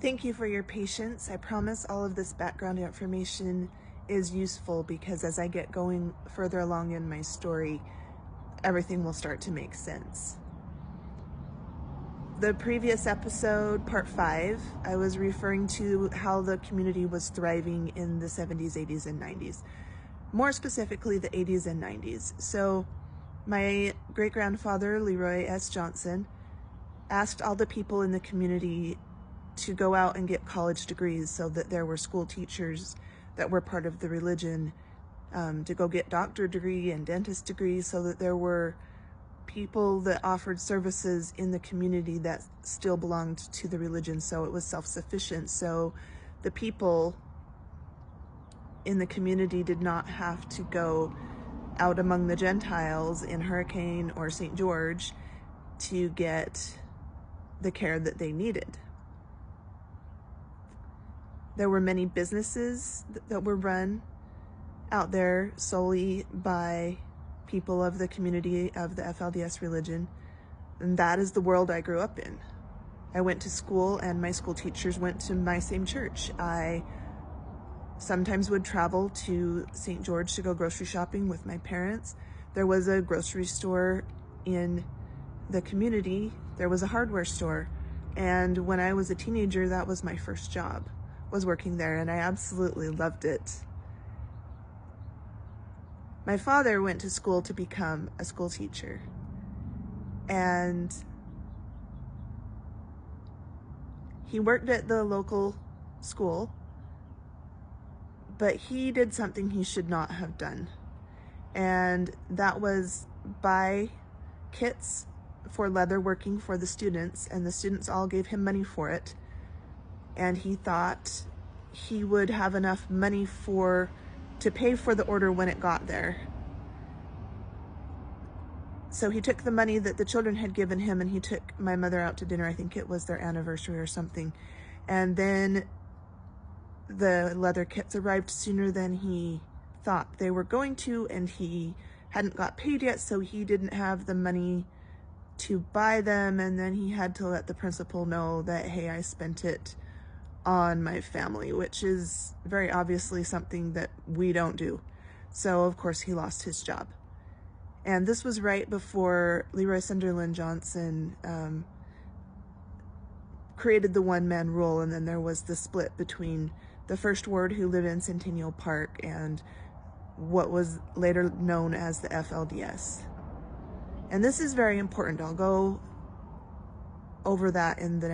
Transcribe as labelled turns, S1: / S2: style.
S1: Thank you for your patience. I promise all of this background information is useful because as I get going further along in my story, everything will start to make sense. The previous episode, part 5, I was referring to how the community was thriving in the 70s, 80s, and 90s. More specifically, the 80s and 90s. So my great-grandfather, Leroy S. Johnson, asked all the people in the community to go out and get college degrees so that there were school teachers that were part of the religion, to go get doctor degree and dentist degrees so that there were people that offered services in the community that still belonged to the religion, so it was self-sufficient. So the people in the community did not have to go out among the Gentiles in Hurricane or St. George to get the care that they needed. There were many businesses that were run out there solely by people of the community of the FLDS religion, and that is the world I grew up in. I went to school and my school teachers went to my same church. I sometimes would travel to St. George to go grocery shopping with my parents. There was a grocery store in the community. There was a hardware store. And when I was a teenager, that was my first job, was working there, and I absolutely loved it. My father went to school to become a school teacher, and he worked at the local school, but he did something he should not have done, and that was buy kits for leather working for the students, and the students all gave him money for it, and he thought he would have enough money to pay for the order when it got there. So he took the money that the children had given him and he took my mother out to dinner. I think it was their anniversary or something. And then the leather kits arrived sooner than he thought they were going to, and he hadn't got paid yet, so he didn't have the money to buy them, and then he had to let the principal know that, hey, I spent it on my family, which is very obviously something that we don't do. So of course he lost his job. And this was right before Leroy Sunderland Johnson created the one-man rule, and then there was the split between the First Ward, who lived in Centennial Park, and what was later known as the FLDS. And this is very important. I'll go over that in the next